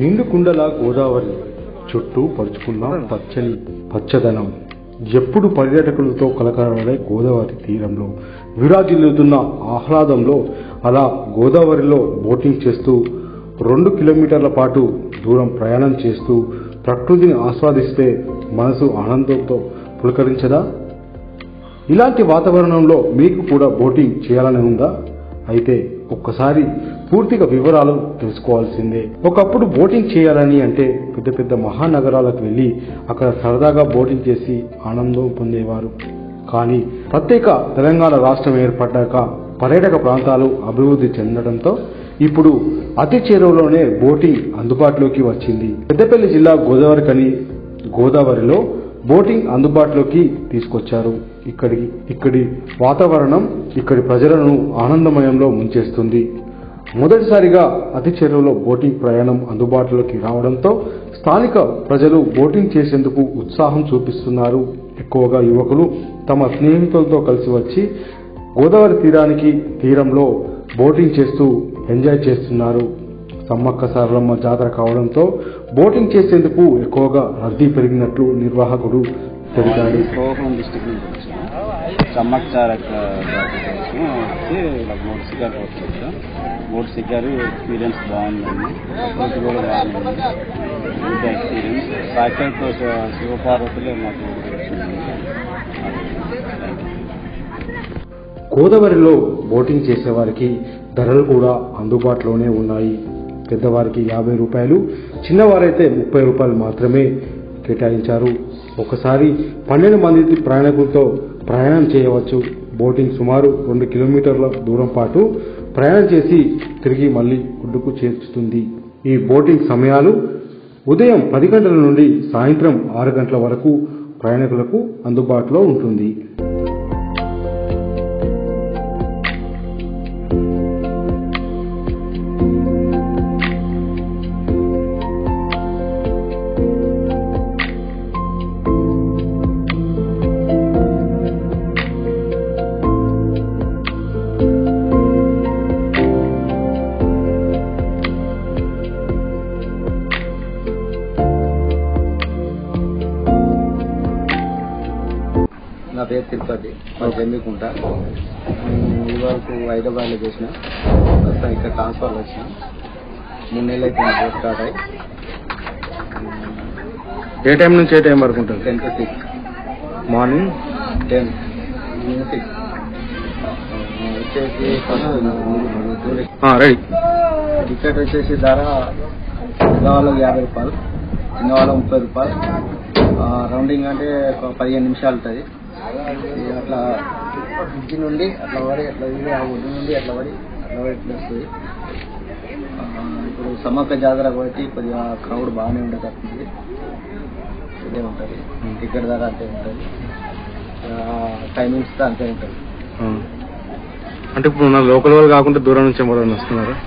నిండు కుండల గోదావరి చుట్టూ పరుచుకున్న పచ్చదనం ఎప్పుడు పర్యాటకులతో కలకలలాడే గోదావరి తీరంలో విరాజిల్లుతున్న ఆహ్లాదంలో అలా గోదావరిలో బోటింగ్ చేస్తూ 2 కిలోమీటర్ల పాటు దూరం ప్రయాణం చేస్తూ ప్రకృతిని ఆస్వాదిస్తే మనసు ఆనందంతో పులకరించదా? ఇలాంటి వాతావరణంలో మీకు కూడా బోటింగ్ చేయాలని ఉందా? అయితే ఒక్కసారి పూర్తిగా వివరాలు తెలుసుకోవాల్సిందే. ఒకప్పుడు బోటింగ్ చేయాలని అంటే పెద్ద పెద్ద మహానగరాలకు వెళ్ళి అక్కడ సరదాగా బోటింగ్ చేసి ఆనందం పొందేవారు. కానీ ప్రత్యేక తెలంగాణ రాష్ట్రం ఏర్పడ్డాక పర్యాటక ప్రాంతాలు అభివృద్ధి చెందడంతో ఇప్పుడు అతి చేరువలోనే బోటింగ్ అందుబాటులోకి వచ్చింది. పెద్దపల్లి జిల్లా గోదావరిలో బోటింగ్ అందుబాటులోకి తీసుకొచ్చారు. ఇక్కడి వాతావరణం ఇక్కడి ప్రజలను ఆనందమయంలో ముంచేస్తుంది. మొదటిసారిగా అతి చేరువలో బోటింగ్ ప్రయాణం అందుబాటులోకి రావడంతో స్థానిక ప్రజలు బోటింగ్ చేసేందుకు ఉత్సాహం చూపిస్తున్నారు. ఎక్కువగా యువకులు తమ స్నేహితులతో కలిసి వచ్చి గోదావరి తీరంలో బోటింగ్ చేస్తూ ఎంజాయ్ చేస్తున్నారు. సమ్మక్క సారలమ్మ జాతర కావడంతో బోటింగ్ చేసేందుకు ఎక్కువగా రద్దీ పెరిగినట్లు నిర్వాహకుడు తెలిపాడు. బోట్ సిక్కారు, ఎక్స్పీరియన్స్ బాగుందండి. ప్రకృతి కూడా బాగుంది, గుడ్ ఎక్స్పీరియన్స్. సాక్షాత్ శివపార్వతులే మాకు గోదావరిలో బోటింగ్ చేసేవారికి ధరలు కూడా అందుబాటులోనే ఉన్నాయి. పెద్దవారికి 50 రూపాయలు, చిన్నవారైతే 30 రూపాయలు మాత్రమే కేటాయించారు. ఒకసారి 12 మంది ప్రయాణికులతో ప్రయాణం చేయవచ్చు. బోటింగ్ సుమారు 2 కిలోమీటర్ల దూరం పాటు ప్రయాణం చేసి తిరిగి మళ్లీ ఒడ్డుకు చేర్చుతుంది. ఈ బోటింగ్ సమయాలు ఉదయం 10 గంటల నుండి సాయంత్రం 6 గంటల వరకు ప్రయాణికులకు అందుబాటులో ఉంటుంది. నా పేరు తిరుపతి, మా జమ్మికుంట. ఈ వరకు హైదరాబాద్లో చేసిన, ప్రస్తుతం ఇక్కడ ట్రాన్స్ఫర్ వచ్చిన. 3 నెలలు అయితే బోట్ స్టార్ట్ అయ్యి. ఏ టైం నుంచి ఏ టైం వరకు ఉంటుంది? 10 to 6 మార్నింగ్ 10 6 వచ్చేసి టికెట్ వచ్చేసి ధర పెద్దవాళ్ళకి 50 రూపాయలు, చిన్నవాళ్ళకి 30 రూపాయలు. రౌండింగ్ అంటే 15 నిమిషాలు ఉంటుంది. అట్లా బ్రిడ్జి నుండి అట్లా పడి అట్లా ఒడ్డు నుండి అట్లా పడి ఇట్లా వస్తుంది. ఇప్పుడు సమ్మక్క జాతర కాబట్టి కొద్దిగా క్రౌడ్ బాగానే ఉండేటట్టుంది. ఇదే ఉంటుంది, టికెట్ ధర అంతే ఉంటుంది, టైమింగ్స్ అంతే ఉంటుంది. అంటే ఇప్పుడు లోకల్ వాళ్ళు కాకుండా దూరం నుంచి ఎవరైనా వస్తున్నారా?